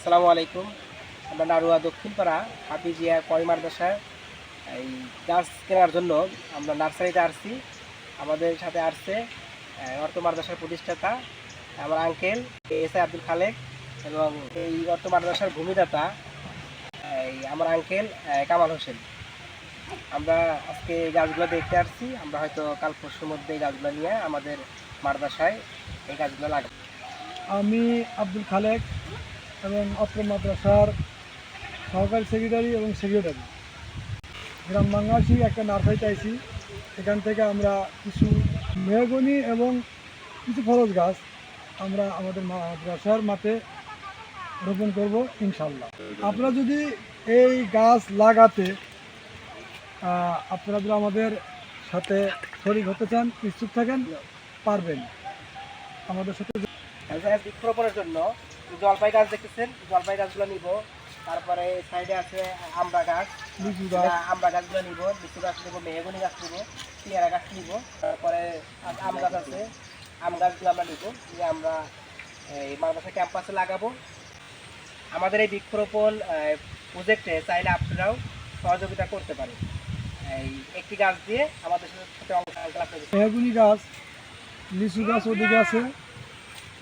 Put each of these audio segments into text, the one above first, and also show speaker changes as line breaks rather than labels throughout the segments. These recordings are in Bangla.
আসসালামু আলাইকুম। আমরা নারুয়া দক্ষিণপাড়া হাফিজিয়া কয় মাদ্রাসার এই গাছ কেনার জন্য আমরা নার্সারিতে আসছি। আমাদের সাথে আসছে অর্থ মাদ্রাসার প্রতিষ্ঠাতা আমার uncle S I Abdul Khalek এবং এই অর্থ মাদ্রাসার ভূমিদাতা আমার আঙ্কেল কামাল হোসেন। আমরা আজকে এই গাছগুলো দেখতে আসছি। আমরা হয়তো কাল পরশুর মধ্যে এই গাছগুলো নিয়ে আমাদের মাদ্রাসায় এই গাছগুলো লাগাবো।
আমি আব্দুল খালেক এবং অত্র মাদ্রাসার সহকারী সেক্রেটারি এবং সেক্রেটারি গ্রাম বাংলাদেশি একটা নার্সারি চাইছি। এখান থেকে আমরা কিছু মেহগনি এবং কিছু ফলজ গাছ আমরা আমাদের মাদ্রাসার মাঠে রোপণ করব ইনশাল্লাহ। আপনারা যদি এই গাছ লাগাতে আপনারা যদি আমাদের সাথে শরীক হতে চান, ইচ্ছুক থাকেন, পারবেন আমাদের সাথে।
বৃক্ষরোপণের জন্য জলপাই গাছ দেখতেছেন, জলপাই গাছগুলো নিব। তারপরে সাইডে আছে আমরা গাছ,
লিচু গাছ,
আমরা গাছগুলো নিব, লিচু গাছ নিব, মেহগনি গাছ নিব, পেয়ারা গাছ নিব। তারপরে আম গাছ আছে, আম গাছগুলো আমরা নিব, নিয়ে আমরা এই মাদ্রাসা ক্যাম্পাসে লাগাবো। আমাদের এই বৃক্ষরোপণ প্রজেক্টে চাইলে আপনারাও সহযোগিতা করতে পারেন। এই একটি গাছ দিয়ে আমাদের সাথে অংশ
মেহগনি গাছ, লিচু গাছ ওদিকে আছে,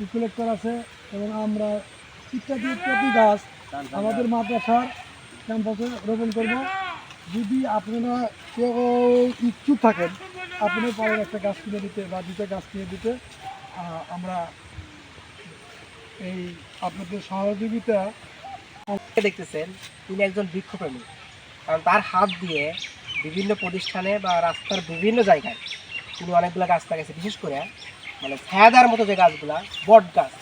ইকুলেক্টর আছে এবং আমরা ইত্যাদি ইত্যাদি গাছ আমাদের মাদ্রাসার ক্যাম্পাসে রোপণ করব। যদি আপনারা কেউ ইচ্ছুক থাকেন, আপনি পারেন একটা গাছ কিনে দিতে বা দুটো গাছ কিনে দিতে। আমরা এই আপনাদের সহযোগিতা।
দেখতেছেন তিনি একজন বৃক্ষপ্রেমী, কারণ তার হাত দিয়ে বিভিন্ন প্রতিষ্ঠানে বা রাস্তার বিভিন্ন জায়গায় তিনি অনেকগুলো গাছ লাগাইছে। বিশেষ করে মানে ছায়াদার মতো যে গাছগুলা, বট গাছ,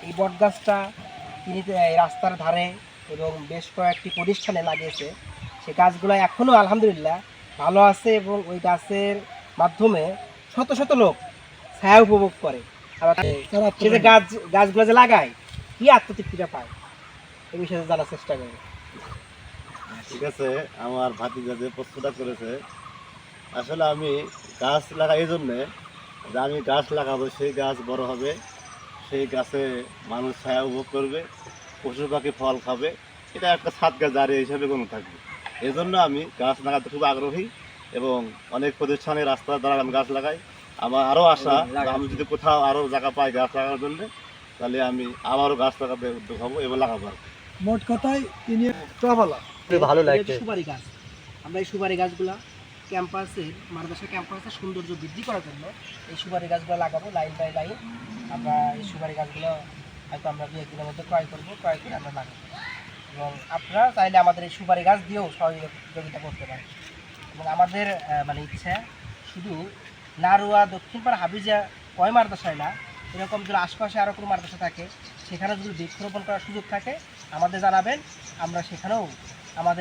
এই বট গাছটা তিনি এই রাস্তার ধারে এবং বেশ কয়েকটি প্রতিষ্ঠানে লাগিয়েছে। সেই গাছগুলো এখনও আলহামদুলিল্লাহ ভালো আছে এবং ওই গাছের মাধ্যমে শত শত লোক ছায়া উপভোগ করে। আবার সে যে গাছগুলো যে লাগায় কি আত্মতৃপ্তিটা পায় এই বিষয়ে জানার চেষ্টা করি।
ঠিক আছে, আমার ভাতিজা যে প্রশ্নটা করেছে, আসলে আমি গাছ লাগাই এই জন্যে যে আমি গাছ লাগাবো, সেই গাছ বড় হবে, সেই গাছে মানুষ ছায়া উপভোগ করবে, পশু পাখি ফল খাবে, এটা একটা সাদকা জারি হিসাবে কোনো থাকবে। এই জন্য আমি গাছ লাগাতে খুব আগ্রহী এবং অনেক প্রতিষ্ঠানে রাস্তার দ্বারা আমি গাছ লাগাই। আমার আরও আশা, আমি যদি কোথাও আরও জায়গা পাই গাছ লাগানোর জন্য, তাহলে আমি আবারও গাছ লাগাতে উদ্যোগ হবো এবং লাগাবো।
মোট কথায় তিনি ট্রাভালা
ভালো লাগছে সুপারি গাছ। আমরা এই সুপারি গাছগুলা ক্যাম্পাসের মাদ্রাসা ক্যাম্পাসের সৌন্দর্য বৃদ্ধি করার জন্য এই সুপারি গাছগুলো লাগাবো লাইন বাই লাইন। আমরা এই সুপারি গাছগুলো হয়তো আমরা দু একদিনের মধ্যে ক্রয় করবো, ক্রয় করে আমরা লাগাবো এবং আপনারা চাইলে আমাদের এই সুপারি গাছ দিয়েও সহযোগিতা করতে পারেন। এবং আমাদের মানে ইচ্ছা শুধু নারুয়া দক্ষিণপাড়া হাফিজিয়া কয় মাদ্রাসায় না, এরকম যদি আশপাশে আরও কোনো মাদ্রাসা থাকে সেখানে যদি বৃক্ষরোপণ করার সুযোগ থাকে আমাদের জানাবেন, আমরা সেখানেও আমাদের